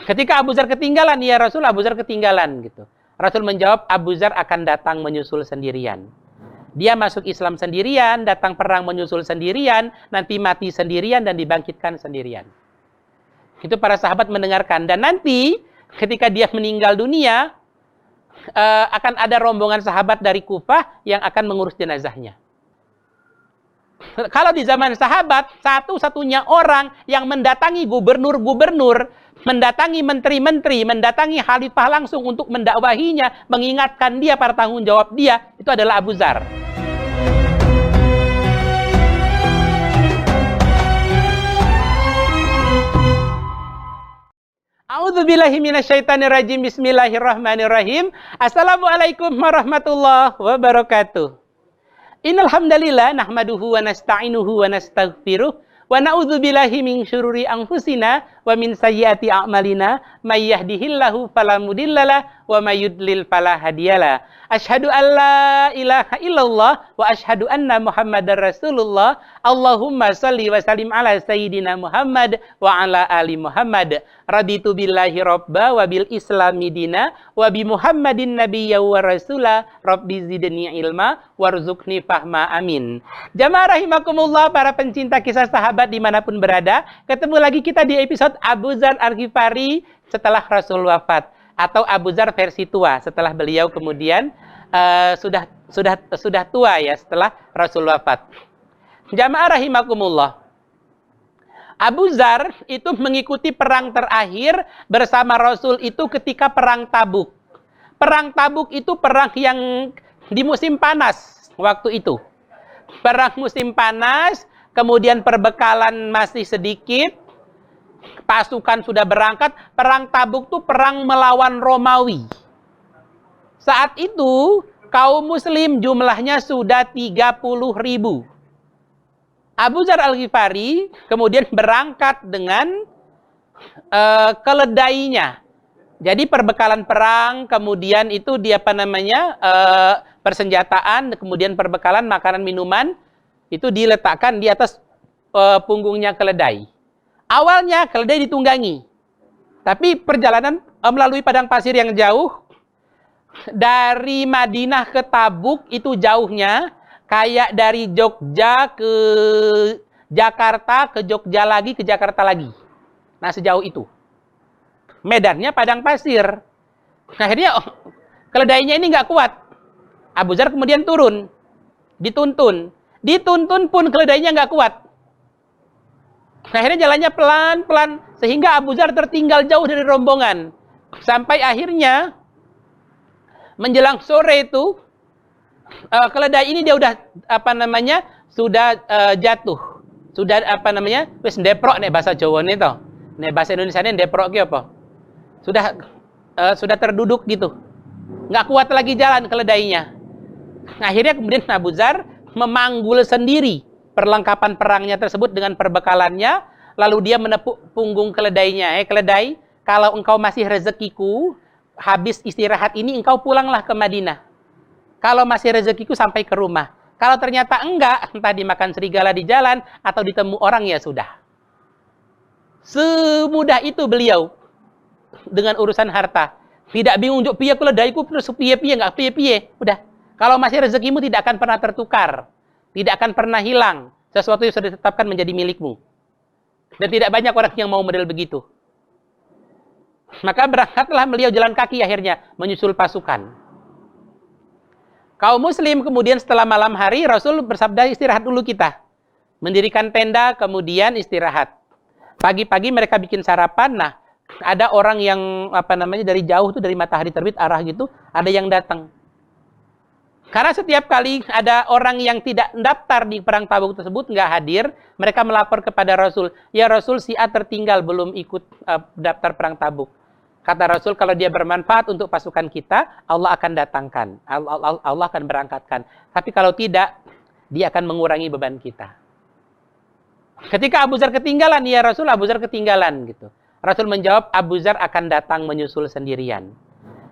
Ketika Abu Dzar ketinggalan, ya Rasul, Abu Dzar ketinggalan gitu. Rasul menjawab, Abu Dzar akan datang menyusul sendirian. Dia masuk Islam sendirian, datang perang menyusul sendirian, nanti mati sendirian dan dibangkitkan sendirian. Itu para sahabat mendengarkan. Dan nanti ketika dia meninggal dunia, akan ada rombongan sahabat dari Kufah yang akan mengurus jenazahnya. Kalau di zaman sahabat, satu-satunya orang yang mendatangi gubernur-gubernur, mendatangi menteri-menteri, mendatangi khalifah langsung untuk mendakwahinya, mengingatkan dia pada tanggung jawab dia, itu adalah Abu Dzar. A'udzubillahi minasyaitonirrajim. Bismillahirrahmanirrahim. Assalamualaikum warahmatullahi wabarakatuh. Innal hamdalillah nahmaduhu wa nasta'inuhu wa nastaghfiruh wa na'udzubillahi min syururi anfusina wa min sayyiati a'malina may yahdihillahu fala mudhillalah wa may yudlil fala hadiyalah. Asyhadu an la ilaha illallah wa asyhadu anna Muhammadar Rasulullah. Allahumma shalli wa sallim ala sayyidina Muhammad wa ala ali Muhammad. Raditu billahi rabba wa bil islami dina wa bi Muhammadin nabiyya wa rasula. Rabbi zidni ilma warzuqni fahma, amin. Jamaah rahimakumullah, para pencinta kisah sahabat dimanapun berada, ketemu lagi kita di episode Abu Dzar Al-Ghifari setelah Rasul wafat, atau Abu Dzar versi tua setelah beliau kemudian sudah tua ya setelah Rasul wafat. Jamaah rahimakumullah, Abu Dzar itu mengikuti perang terakhir bersama Rasul itu ketika perang Tabuk. Perang Tabuk itu perang yang di musim panas waktu itu. Perang musim panas, kemudian perbekalan masih sedikit, pasukan sudah berangkat. Perang Tabuk itu perang melawan Romawi. Saat itu kaum muslim jumlahnya sudah 30.000. Abu Dzar Al-Ghifari kemudian berangkat dengan keledainya. Jadi perbekalan perang, kemudian itu dia persenjataan, kemudian perbekalan makanan minuman itu diletakkan di atas punggungnya keledai. Awalnya keledai ditunggangi, tapi perjalanan melalui padang pasir yang jauh dari Madinah ke Tabuk itu jauhnya kayak dari Jogja ke Jakarta, ke Jogja lagi, ke Jakarta lagi. Nah, sejauh itu. Medannya padang pasir. Akhirnya keledainya ini nggak kuat. Abu Dzar kemudian turun, dituntun. Dituntun pun keledainya nggak kuat. Akhirnya jalannya pelan-pelan sehingga Abu Dzar tertinggal jauh dari rombongan. Sampai akhirnya menjelang sore itu keledai ini dia udah sudah jatuh. Sudah wis ndeprok nek bahasa Jawa nih toh. Nek bahasa Indonesia nih ndeprok ki apa? Sudah terduduk gitu. Nggak kuat lagi jalan keledainya. Akhirnya kemudian Abu Dzar memanggul sendiri perlengkapan perangnya tersebut dengan perbekalannya, lalu dia menepuk punggung keledainya. Keledai, kalau engkau masih rezekiku, habis istirahat ini engkau pulanglah ke Madinah. Kalau masih rezekiku sampai ke rumah. Kalau ternyata enggak, entah dimakan serigala di jalan atau ditemu orang, ya sudah. Semudah itu beliau dengan urusan harta. Tidak bingung, jok piye keledaiku terus piye-piye, enggak piye-piye. Udah. Kalau masih rezekimu tidak akan pernah tertukar. Tidak akan pernah hilang. Sesuatu yang sudah ditetapkan menjadi milikmu. Dan tidak banyak orang yang mau model begitu. Maka berangkatlah beliau jalan kaki akhirnya menyusul pasukan. Kaum muslim kemudian setelah malam hari Rasul bersabda, istirahat dulu kita. Mendirikan tenda kemudian istirahat. Pagi-pagi mereka bikin sarapan. Nah, ada orang yang dari jauh tuh, dari matahari terbit arah gitu, ada yang datang. Karena setiap kali ada orang yang tidak daftar di perang Tabuk tersebut nggak hadir, mereka melapor kepada Rasul, ya Rasul, si A tertinggal belum ikut daftar perang Tabuk. Kata Rasul, kalau dia bermanfaat untuk pasukan kita, Allah akan datangkan. Allah akan berangkatkan. Tapi kalau tidak, dia akan mengurangi beban kita. Ketika Abu Dzar ketinggalan, ya Rasul, Abu Dzar ketinggalan gitu. Rasul menjawab, Abu Dzar akan datang menyusul sendirian.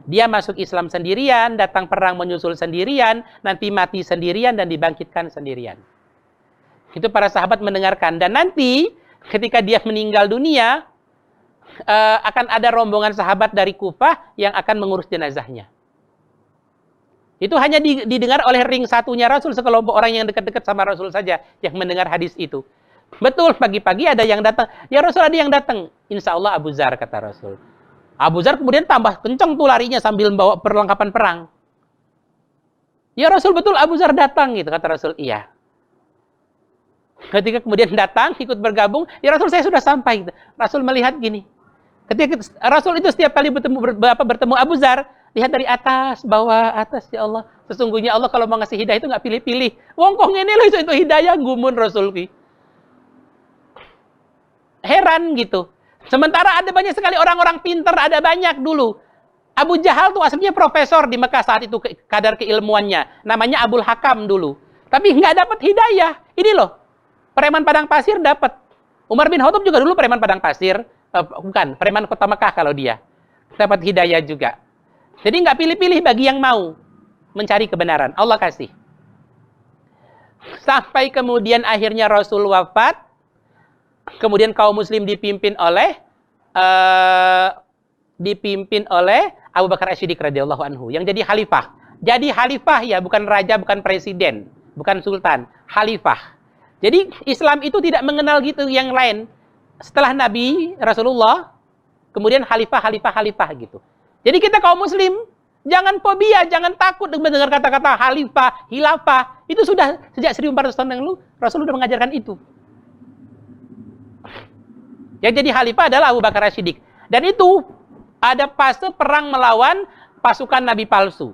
Dia masuk Islam sendirian, datang perang menyusul sendirian, nanti mati sendirian dan dibangkitkan sendirian. Itu para sahabat mendengarkan. Dan nanti ketika dia meninggal dunia, akan ada rombongan sahabat dari Kufah yang akan mengurus jenazahnya. Itu hanya didengar oleh ring satunya Rasul, sekelompok orang yang dekat-dekat sama Rasul saja yang mendengar hadis itu. Betul, pagi-pagi ada yang datang. Ya Rasul, ada yang datang. Insya Allah Abu Dzar, kata Rasul. Abu Dzar kemudian tambah kencang tuh larinya sambil membawa perlengkapan perang. Ya Rasul, betul Abu Dzar datang, gitu kata Rasul. Iya. Ketika kemudian datang, ikut bergabung, ya Rasul, saya sudah sampai. Rasul melihat gini. Ketika Rasul itu setiap kali bertemu Abu Dzar, lihat dari atas, bawah, atas, ya Allah. Sesungguhnya Allah kalau mau ngasih hidayah itu nggak pilih-pilih. Wong kok ini loh itu hidayah, gumun Rasul. Heran gitu. Sementara ada banyak sekali orang-orang pintar, ada banyak dulu. Abu Jahal tuh aslinya profesor di Mekah saat itu, kadar keilmuannya. Namanya Abul Hakam dulu. Tapi nggak dapat hidayah. Ini loh, preman padang pasir dapat. Umar bin Khattab juga dulu preman padang pasir. Bukan, preman kota Mekah kalau dia. Dapat hidayah juga. Jadi nggak pilih-pilih bagi yang mau mencari kebenaran. Allah kasih. Sampai kemudian akhirnya Rasul wafat. Kemudian kaum muslim dipimpin oleh Abu Bakar As-Siddiq radhiyallahu anhu yang jadi khalifah. Jadi khalifah ya, bukan raja, bukan presiden, bukan sultan, khalifah. Jadi Islam itu tidak mengenal gitu yang lain. Setelah Nabi Rasulullah, kemudian khalifah gitu. Jadi kita kaum muslim jangan fobia, jangan takut mendengar kata-kata khalifah, khilafah. Itu sudah sejak 1400 tahun yang lalu Rasul sudah mengajarkan itu. Yang jadi khalifah adalah Abu Bakar As-Siddiq. Dan itu ada fase perang melawan pasukan Nabi palsu.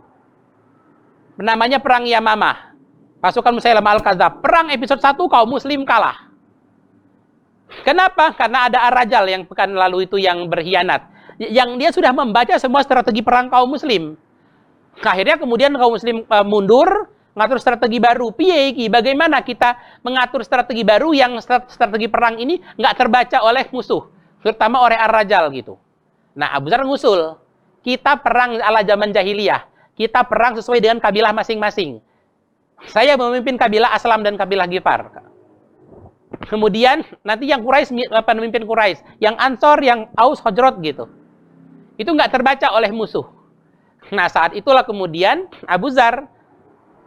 Namanya Perang Yamamah. Pasukan Musailamah Al-Kadzdzab. Perang episode 1 kaum muslim kalah. Kenapa? Karena ada Ar-Rajal yang pekan lalu itu yang berkhianat. Yang dia sudah membaca semua strategi perang kaum muslim. Akhirnya kemudian kaum muslim mundur, ngatur strategi baru. Piye, bagaimana kita mengatur strategi baru yang strategi perang ini nggak terbaca oleh musuh, terutama oleh Ar-Rajal gitu. Nah, Abu Dzar ngusul, kita perang ala zaman jahiliyah, kita perang sesuai dengan kabilah masing-masing. Saya memimpin kabilah Aslam dan kabilah Ghifar. Kemudian nanti yang Quraisy memimpin Quraisy, yang Ansor, yang Aus, Khazraj gitu. Itu nggak terbaca oleh musuh. Nah, saat itulah kemudian Abu Dzar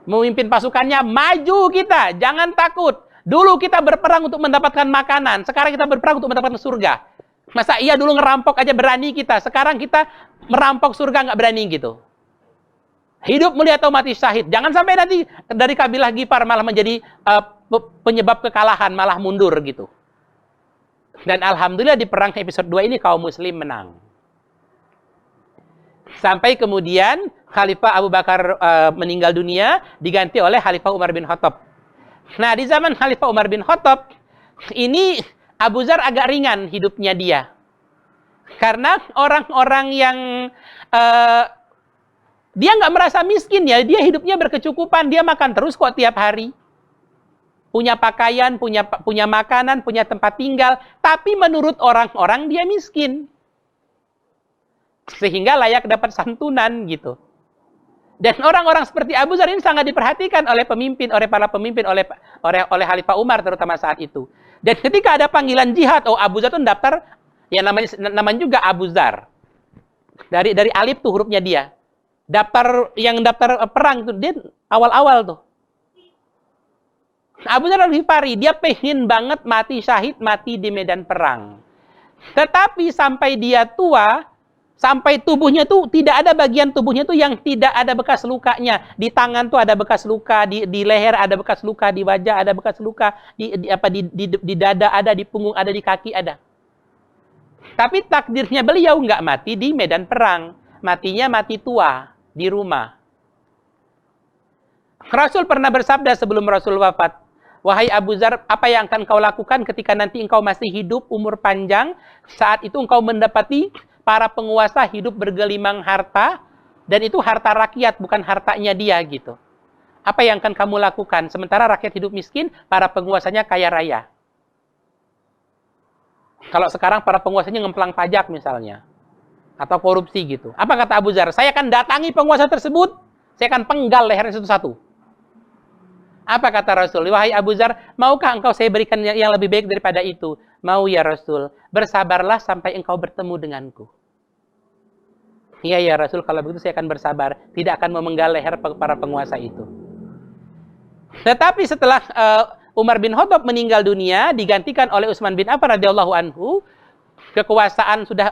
memimpin pasukannya, maju kita, jangan takut. Dulu kita berperang untuk mendapatkan makanan, sekarang kita berperang untuk mendapatkan surga. Masa iya dulu ngerampok aja berani kita, sekarang kita merampok surga nggak berani gitu. Hidup mulia atau mati syahid. Jangan sampai nanti dari kabilah Ghifar malah menjadi penyebab kekalahan, malah mundur gitu. Dan alhamdulillah di perang episode 2 ini kaum muslim menang. Sampai kemudian Khalifah Abu Bakar meninggal dunia, diganti oleh Khalifah Umar bin Khattab. Nah, di zaman Khalifah Umar bin Khattab, ini Abu Dzar agak ringan hidupnya dia. Karena orang-orang yang dia nggak merasa miskin ya, dia hidupnya berkecukupan, dia makan terus kok tiap hari. Punya pakaian, punya makanan, punya tempat tinggal, tapi menurut orang-orang dia miskin. Sehingga layak dapat santunan gitu. Dan orang-orang seperti Abu Dzar ini sangat diperhatikan oleh pemimpin, oleh para pemimpin, oleh Khalifah Umar terutama saat itu. Dan ketika ada panggilan jihad, Abu Dzar itu daftar, ya namanya juga Abu Dzar. Dari alif tuh hurufnya dia. Daftar perang tuh dia awal-awal tuh. Abu Dzar Al-Ghifari, dia pengen banget mati syahid, mati di medan perang. Tetapi sampai dia tua, sampai tubuhnya tuh tidak ada bagian tubuhnya tuh yang tidak ada bekas lukanya. Di tangan tuh ada bekas luka, di leher ada bekas luka, di wajah ada bekas luka, di dada ada, di punggung ada, di kaki ada. Tapi takdirnya beliau nggak mati di medan perang, matinya mati tua di rumah. Rasul pernah bersabda sebelum Rasul wafat, wahai Abu Dzar, apa yang akan kau lakukan ketika nanti engkau masih hidup, umur panjang, saat itu engkau mendapati para penguasa hidup bergelimang harta, dan itu harta rakyat, bukan hartanya dia gitu. Apa yang akan kamu lakukan? Sementara rakyat hidup miskin, para penguasanya kaya raya. Kalau sekarang para penguasanya ngemplang pajak misalnya, atau korupsi gitu. Apa kata Abu Dzar? Saya akan datangi penguasa tersebut, saya akan penggal lehernya satu-satu. Apa kata Rasul? Wahai Abu Dzar, maukah engkau saya berikan yang lebih baik daripada itu? Mau ya Rasul. Bersabarlah sampai engkau bertemu denganku. Iya ya Rasul, kalau begitu saya akan bersabar. Tidak akan memenggal leher para penguasa itu. Tetapi setelah Umar bin Khattab meninggal dunia, digantikan oleh Utsman bin Affan radhiyallahu anhu, kekuasaan sudah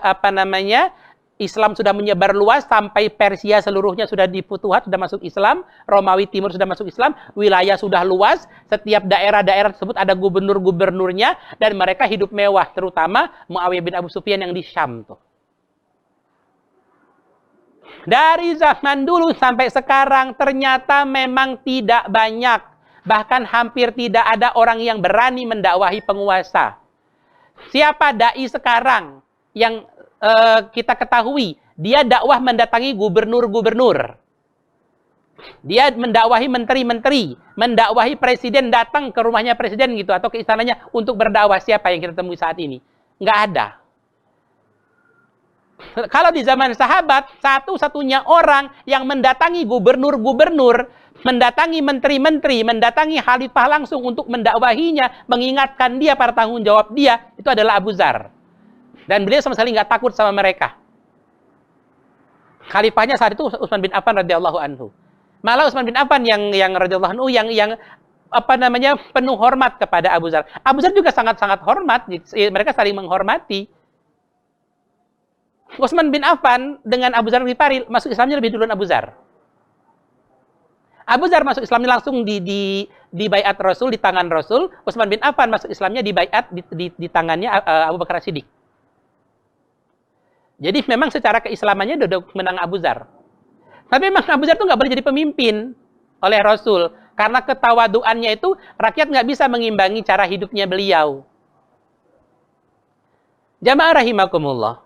Islam sudah menyebar luas sampai Persia seluruhnya sudah difutuhat, sudah masuk Islam, Romawi Timur sudah masuk Islam, wilayah sudah luas, setiap daerah-daerah tersebut ada gubernur-gubernurnya, dan mereka hidup mewah, terutama Muawiyah bin Abu Sufyan yang di Syam tuh. Dari zaman dulu sampai sekarang ternyata memang tidak banyak, bahkan hampir tidak ada orang yang berani mendakwahi penguasa. Siapa dai sekarang yang kita ketahui, dia dakwah mendatangi gubernur-gubernur. Dia mendakwahi menteri-menteri, mendakwahi presiden, datang ke rumahnya presiden gitu atau ke istananya untuk berdakwah. Siapa yang kita temui saat ini? Nggak ada. Kalau di zaman sahabat, satu-satunya orang yang mendatangi gubernur-gubernur, mendatangi menteri-menteri, mendatangi khalifah langsung untuk mendakwahinya, mengingatkan dia pada tanggung jawab dia, itu adalah Abu Dzar. Dan beliau sama sekali nggak takut sama mereka. Khalifahnya saat itu Utsman bin Affan radhiyallahu anhu. Malah Utsman bin Affan yang radhiyallahu anhu yang penuh hormat kepada Abu Dzar. Abu Dzar juga sangat-sangat hormat, mereka saling menghormati. Utsman bin Affan dengan Abu Dzar Ghifari masuk Islamnya lebih duluan Abu Dzar. Abu Dzar masuk Islamnya langsung di baiat Rasul, di tangan Rasul. Utsman bin Affan masuk Islamnya di baiat di tangannya Abu Bakar Siddiq. Jadi memang secara keislamannya udah menang Abu Dzar. Tapi memang Abu Dzar itu nggak boleh jadi pemimpin oleh Rasul. Karena ketawaduannya itu rakyat nggak bisa mengimbangi cara hidupnya beliau. Jamaah rahimakumullah.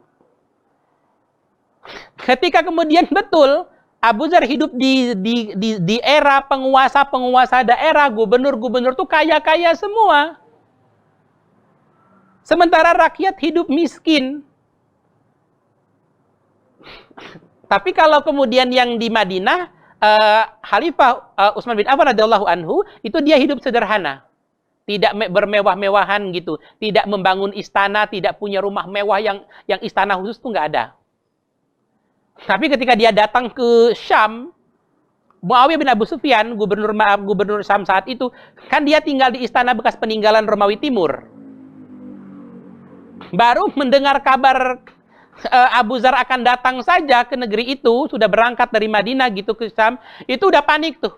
Ketika kemudian betul Abu Dzar hidup di era penguasa daerah, gubernur-gubernur itu kaya-kaya semua. Sementara rakyat hidup miskin. Tapi kalau kemudian yang di Madinah, Khalifah Utsman bin Affan radhiyallahu anhu, itu dia hidup sederhana. Tidak bermewah-mewahan gitu. Tidak membangun istana, tidak punya rumah mewah yang istana khusus itu nggak ada. Tapi ketika dia datang ke Syam, Muawiyah bin Abu Sufyan, gubernur Syam saat itu, kan dia tinggal di istana bekas peninggalan Romawi Timur. Baru mendengar kabar Abu Dzar akan datang saja ke negeri itu, sudah berangkat dari Madinah gitu ke Syam, itu udah panik tuh.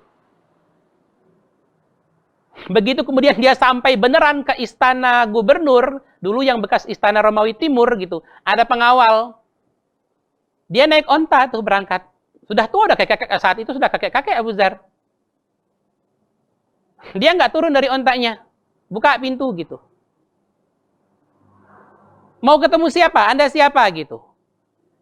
Begitu kemudian dia sampai beneran ke istana gubernur, dulu yang bekas istana Romawi Timur gitu, ada pengawal. Dia naik onta tuh berangkat. Sudah tua, udah kakek saat itu sudah kakek-kakek Abu Dzar. Dia nggak turun dari ontanya, buka pintu gitu. Mau ketemu siapa? Anda siapa gitu?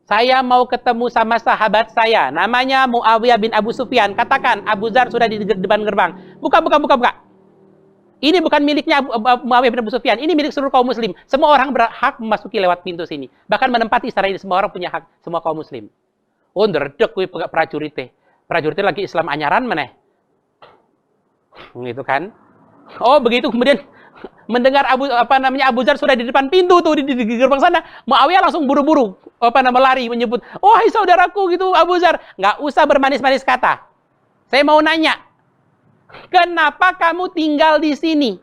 Saya mau ketemu sama sahabat saya, namanya Muawiyah bin Abu Sufyan. Katakan, Abu Dzar sudah di depan gerbang. Buka. Ini bukan miliknya Muawiyah bin Abu Sufyan, ini milik seluruh kaum muslim. Semua orang berhak memasuki lewat pintu sini. Bahkan menempati istana ini, semua orang punya hak, semua kaum muslim. Oh, ndredeg kuwi prajurit. Prajurit lagi Islam anyaran meneh. Gitu kan? Oh, begitu kemudian mendengar Abu Dzar sudah di depan pintu tuh di gerbang sana, Muawiyah langsung buru-buru lari menyebut, "Oh, hai saudaraku," gitu Abu Dzar. Nggak usah bermanis-manis kata. Saya mau nanya, kenapa kamu tinggal di sini?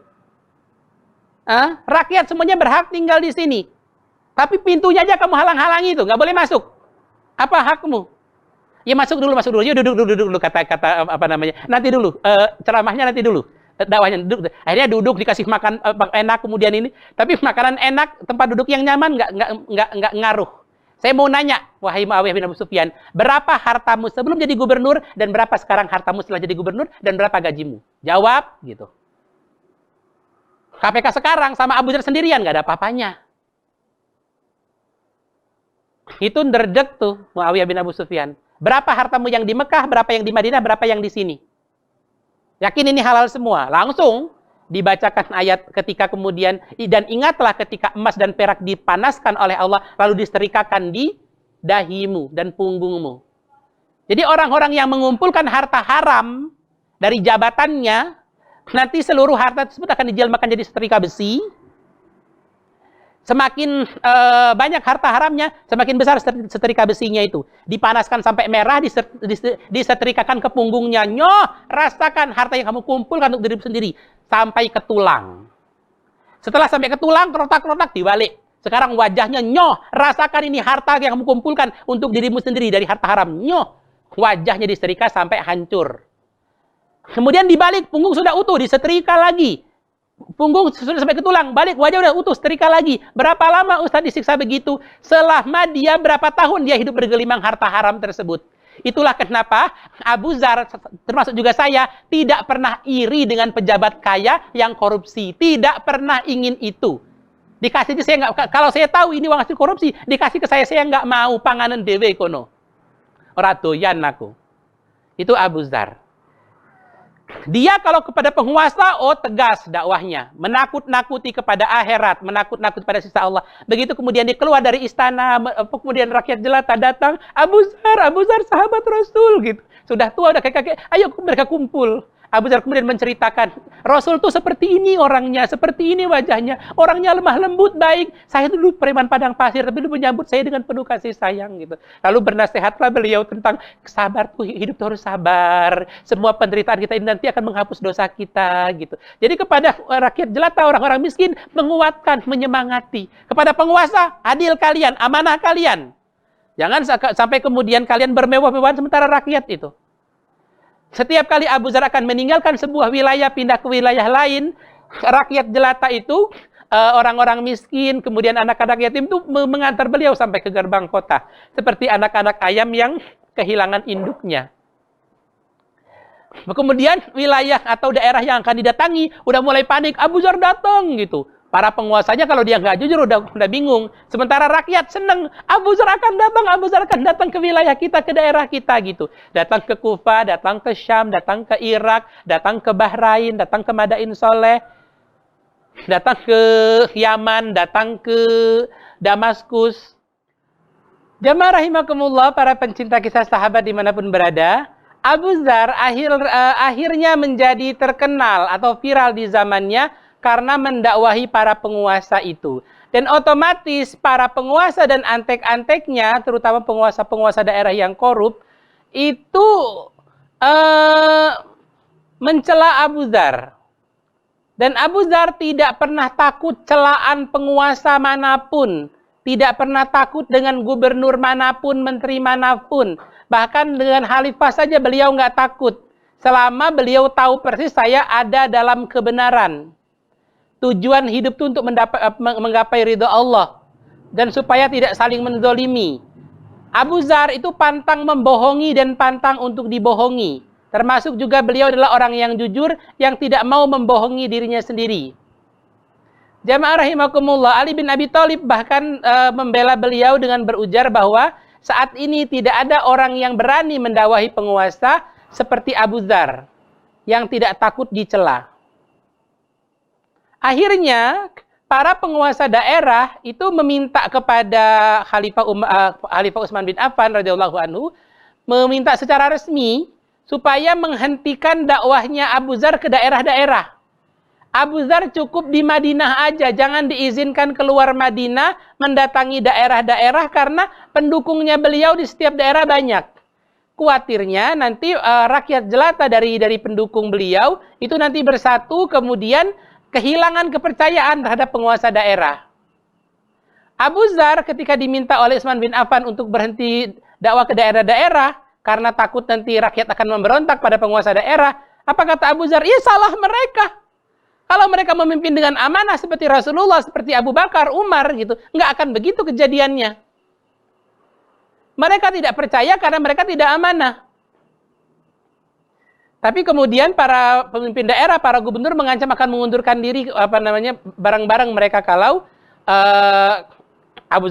Rakyat semuanya berhak tinggal di sini. Tapi pintunya aja kamu halang-halangi itu, nggak boleh masuk. Apa hakmu? Ya masuk dulu. Yuk duduk dulu kata nanti dulu. Ceramahnya nanti dulu. Dakwahnya duduk. Akhirnya duduk dikasih makan enak kemudian ini. Tapi makanan enak, tempat duduk yang nyaman nggak ngaruh. Saya mau nanya, wahai Muawiyah bin Abu Sufyan, berapa hartamu sebelum jadi gubernur dan berapa sekarang hartamu setelah jadi gubernur dan berapa gajimu? Jawab gitu. KPK sekarang sama Abu Dzar sendirian nggak ada apa-apanya. Itu ndredeg tuh Muawiyah bin Abu Sufyan. Berapa hartamu yang di Mekah, berapa yang di Madinah, berapa yang di sini? Yakin ini halal semua. Langsung dibacakan ayat ketika kemudian, dan ingatlah ketika emas dan perak dipanaskan oleh Allah, lalu disetrikakan di dahimu dan punggungmu. Jadi orang-orang yang mengumpulkan harta haram dari jabatannya, nanti seluruh harta tersebut akan dijelmakan jadi setrika besi. Semakin banyak harta haramnya, semakin besar setrika besinya itu. Dipanaskan sampai merah, disetrikakan ke punggungnya. Nyoh, rasakan harta yang kamu kumpulkan untuk diri sendiri. Sampai ke tulang. Setelah sampai ke tulang, kerotak-kerotak dibalik. Sekarang wajahnya, nyoh, rasakan ini harta yang kamu kumpulkan untuk dirimu sendiri dari harta haram. Nyoh, wajahnya disetrika sampai hancur. Kemudian dibalik, punggung sudah utuh, disetrika lagi. Punggung sudah sampai ke tulang, balik wajah udah utuh, setrika lagi. Berapa lama Ustaz disiksa begitu? Selama dia berapa tahun dia hidup bergelimang harta haram tersebut. Itulah kenapa Abu Dzar, termasuk juga saya, tidak pernah iri dengan pejabat kaya yang korupsi. Tidak pernah ingin itu. Dikasih ke saya nggak, kalau saya tahu ini uang hasil korupsi, dikasih ke saya nggak mau, panganan dewe kono. Ora doyan aku. Itu Abu Dzar. Dia kalau kepada penguasa, oh tegas dakwahnya. Menakut-nakuti kepada akhirat, menakut-nakuti pada sisa Allah. Begitu kemudian dia keluar dari istana, kemudian rakyat jelata datang, Abu Dzar sahabat Rasul gitu. Sudah tua, udah kakek-kakek, ayo mereka kumpul. Abu Dzar kemudian menceritakan, Rasul tuh seperti ini orangnya, seperti ini wajahnya. Orangnya lemah lembut, baik. Saya dulu preman padang pasir, tapi dulu menyambut saya dengan penuh kasih sayang gitu. Lalu bernasihatlah beliau tentang sabar tuh, hidup tuh harus sabar. Semua penderitaan kita ini nanti akan menghapus dosa kita gitu. Jadi kepada rakyat jelata, orang-orang miskin, menguatkan, menyemangati. Kepada penguasa, adil kalian, amanah kalian. Jangan sampai kemudian kalian bermewah-mewahan sementara rakyat itu. Setiap kali Abu Dzar akan meninggalkan sebuah wilayah, pindah ke wilayah lain, rakyat jelata itu, orang-orang miskin, kemudian anak-anak yatim itu mengantar beliau sampai ke gerbang kota. Seperti anak-anak ayam yang kehilangan induknya. Kemudian wilayah atau daerah yang akan didatangi, udah mulai panik, Abu Dzar datang gitu. Para penguasanya kalau dia nggak jujur udah bingung. Sementara rakyat seneng, Abu Dzar akan datang ke wilayah kita, ke daerah kita gitu. Datang ke Kufa, datang ke Syam, datang ke Irak, datang ke Bahrain, datang ke Madain Soleh, datang ke Yaman, datang ke Damaskus. Jamaah rahimakumullah, para pencinta kisah sahabat dimanapun berada, Abu Dzar akhirnya menjadi terkenal atau viral di zamannya karena mendakwahi para penguasa itu. Dan otomatis para penguasa dan antek-anteknya, terutama penguasa-penguasa daerah yang korup, itu mencela Abu Dzar. Dan Abu Dzar tidak pernah takut celaan penguasa manapun. Tidak pernah takut dengan gubernur manapun, menteri manapun. Bahkan dengan khalifah saja beliau nggak takut. Selama beliau tahu persis saya ada dalam kebenaran. Tujuan hidup itu untuk menggapai ridha Allah. Dan supaya tidak saling menzolimi. Abu Dzar itu pantang membohongi dan pantang untuk dibohongi. Termasuk juga beliau adalah orang yang jujur, yang tidak mau membohongi dirinya sendiri. Jamaah rahimakumullah, Ali bin Abi Thalib bahkan membela beliau dengan berujar bahwa saat ini tidak ada orang yang berani mendakwahi penguasa seperti Abu Dzar, yang tidak takut dicela. Akhirnya, para penguasa daerah itu meminta kepada Khalifah Utsman bin Affan radhiyallahu anhu, meminta secara resmi supaya menghentikan dakwahnya Abu Dzar ke daerah-daerah. Abu Dzar cukup di Madinah aja, jangan diizinkan keluar Madinah, mendatangi daerah-daerah karena pendukungnya beliau di setiap daerah banyak. Kuatirnya nanti rakyat jelata dari pendukung beliau itu nanti bersatu, kemudian kehilangan kepercayaan terhadap penguasa daerah. Abu Dzar ketika diminta oleh Utsman bin Affan untuk berhenti dakwah ke daerah-daerah karena takut nanti rakyat akan memberontak pada penguasa daerah, apa kata Abu Dzar? Iya, salah mereka. Kalau mereka memimpin dengan amanah seperti Rasulullah, seperti Abu Bakar, Umar gitu, nggak akan begitu kejadiannya. Mereka tidak percaya karena mereka tidak amanah. Tapi kemudian para pemimpin daerah, para gubernur mengancam akan mengundurkan diri barang-barang mereka kalau Abu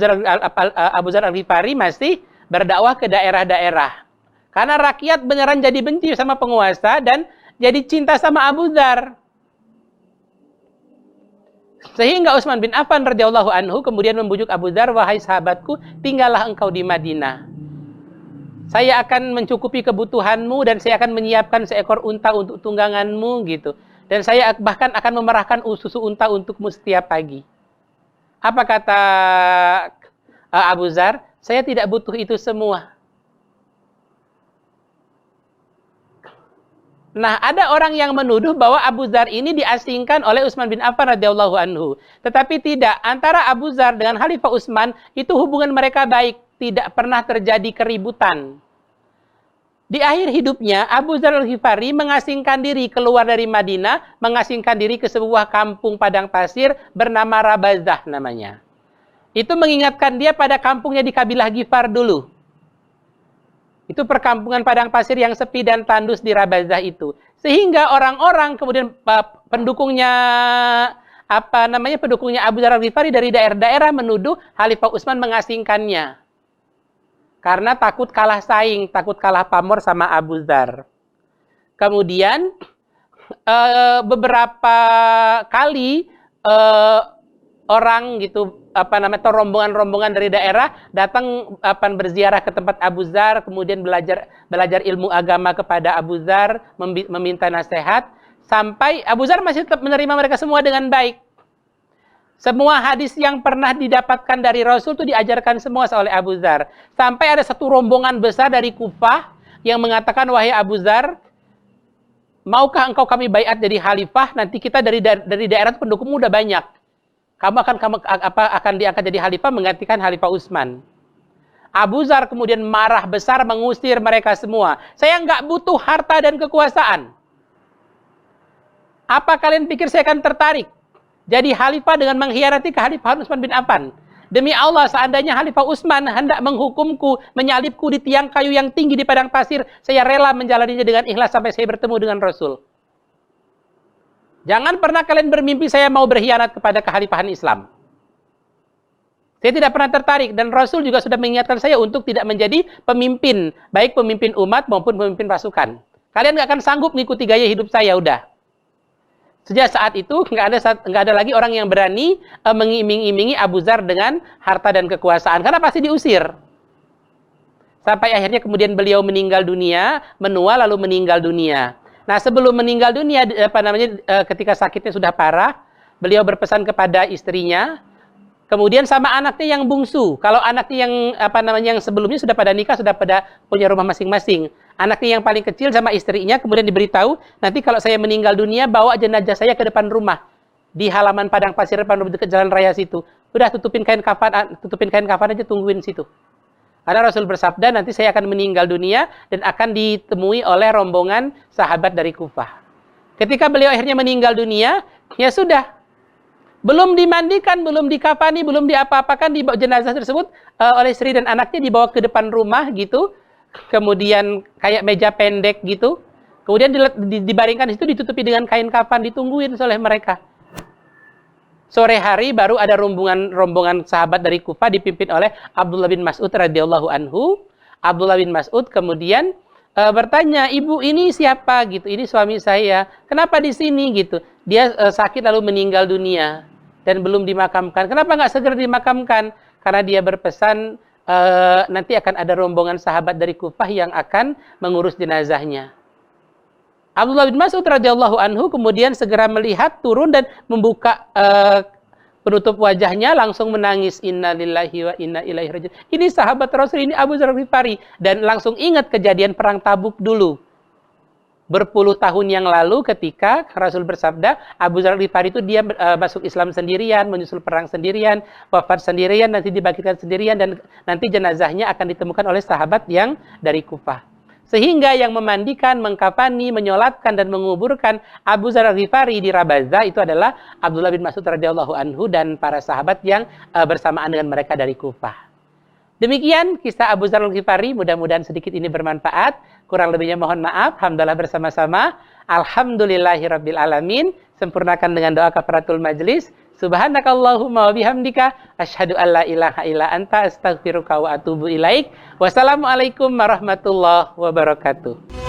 Dzar Al-Ghifari masih berdakwah ke daerah-daerah. Karena rakyat beneran jadi benci sama penguasa dan jadi cinta sama Abu Dzar. Sehingga Utsman bin Affan radhiyallahu anhu kemudian membujuk Abu Dzar, wahai sahabatku, tinggallah engkau di Madinah. Saya akan mencukupi kebutuhanmu dan saya akan menyiapkan seekor unta untuk tungganganmu gitu. Dan saya bahkan akan memerahkan susu unta untukmu setiap pagi. Apa kata Abu Dzar? Saya tidak butuh itu semua. Nah, ada orang yang menuduh bahwa Abu Dzar ini diasingkan oleh Utsman bin Affan radhiyallahu anhu. Tetapi tidak, antara Abu Dzar dengan Khalifah Utsman itu hubungan mereka baik, tidak pernah terjadi keributan. Di akhir hidupnya, Abu Dzar al-Ghifari mengasingkan diri keluar dari Madinah, mengasingkan diri ke sebuah kampung padang pasir bernama Rabazah namanya. Itu mengingatkan dia pada kampungnya di kabilah Ghifar dulu. Itu perkampungan padang pasir yang sepi dan tandus di Rabazah itu. Sehingga orang-orang kemudian pendukungnya pendukungnya Abu Dzar al-Ghifari dari daerah-daerah menuduh Khalifah Utsman mengasingkannya. Karena takut kalah saing, takut kalah pamor sama Abu Dzar. Kemudian beberapa kali orang gitu atau rombongan-rombongan dari daerah datang berziarah ke tempat Abu Dzar, kemudian belajar ilmu agama kepada Abu Dzar, meminta nasihat, sampai Abu Dzar masih tetap menerima mereka semua dengan baik. Semua hadis yang pernah didapatkan dari Rasul itu diajarkan semua oleh Abu Dzar. Sampai ada satu rombongan besar dari Kufah yang mengatakan, wahai Abu Dzar, maukah engkau kami baiat jadi khalifah? Nanti kita dari daerah pendukungmu udah banyak. Kamu akan diangkat jadi khalifah menggantikan Khalifah Utsman. Abu Dzar kemudian marah besar mengusir mereka semua. Saya nggak butuh harta dan kekuasaan. Apa kalian pikir saya akan tertarik jadi khalifah dengan mengkhianati kekhalifahan Utsman bin Affan? Demi Allah, seandainya Khalifah Utsman hendak menghukumku, menyalibku di tiang kayu yang tinggi di padang pasir, saya rela menjalaninya dengan ikhlas sampai saya bertemu dengan Rasul. Jangan pernah kalian bermimpi saya mau berkhianat kepada kekhalifahan Islam. Saya tidak pernah tertarik, dan Rasul juga sudah mengingatkan saya untuk tidak menjadi pemimpin, baik pemimpin umat maupun pemimpin pasukan. Kalian nggak akan sanggup mengikuti gaya hidup saya, udah. Sejak saat itu nggak ada lagi orang yang berani mengiming-imingi Abu Dzar dengan harta dan kekuasaan, karena pasti diusir. Sampai akhirnya kemudian beliau meninggal dunia, menua lalu meninggal dunia. Nah, sebelum meninggal dunia, ketika sakitnya sudah parah, beliau berpesan kepada istrinya, kemudian sama anaknya yang bungsu. Kalau anaknya yang sebelumnya sudah pada nikah, sudah pada punya rumah masing-masing. Anaknya yang paling kecil sama istrinya kemudian diberitahu, nanti kalau saya meninggal dunia, bawa jenazah saya ke depan rumah. Di halaman padang pasir depan dekat jalan raya situ. Udah tutupin kain kafan aja, tungguin situ. Karena Rasul bersabda, nanti saya akan meninggal dunia dan akan ditemui oleh rombongan sahabat dari Kufah. Ketika beliau akhirnya meninggal dunia, ya sudah. Belum dimandikan, belum dikafani, belum diapa-apakan, dibawa jenazah tersebut oleh istri dan anaknya dibawa ke depan rumah gitu. Kemudian kayak meja pendek gitu. Kemudian dibaringkan di situ, ditutupi dengan kain kafan, ditungguin oleh mereka. Sore hari baru ada rombongan sahabat dari Kufah dipimpin oleh Abdullah bin Mas'ud radhiyallahu anhu. Abdullah bin Mas'ud kemudian bertanya, ibu ini siapa gitu? Ini suami saya. Kenapa di sini gitu? Dia sakit lalu meninggal dunia dan belum dimakamkan. Kenapa nggak segera dimakamkan? Karena dia berpesan nanti akan ada rombongan sahabat dari Kufah yang akan mengurus jenazahnya. Abdullah bin Mas'ud radhiyallahu anhu kemudian segera melihat, turun dan membuka penutup wajahnya, langsung menangis, innalillahi wa inna ilaihi raji'un. Ini sahabat Rasul, ini Abu Dzar al-Ghifari, dan langsung ingat kejadian perang Tabuk dulu. Berpuluh tahun yang lalu ketika Rasul bersabda, Abu Dzar al-Ghifari itu dia masuk Islam sendirian, menyusul perang sendirian, wafat sendirian, nanti dibangkitkan sendirian, dan nanti jenazahnya akan ditemukan oleh sahabat yang dari Kufah. Sehingga yang memandikan, mengkafani, menyolatkan, dan menguburkan Abu Dzar al-Ghifari di Rabazah itu adalah Abdullah bin Mas'ud radhiyallahu anhu dan para sahabat yang bersamaan dengan mereka dari Kufah. Demikian kisah Abu Dzar al-Ghifari, mudah-mudahan sedikit ini bermanfaat. Kurang lebihnya mohon maaf. Alhamdulillah bersama-sama. Alhamdulillahirabbil alamin. Sempurnakan dengan doa kafaratul majlis. Subhanakallahumma wa bihamdika asyhadu an la ilaha illa anta astaghfiruka wa atubu ilaik. Wassalamualaikum warahmatullahi wabarakatuh.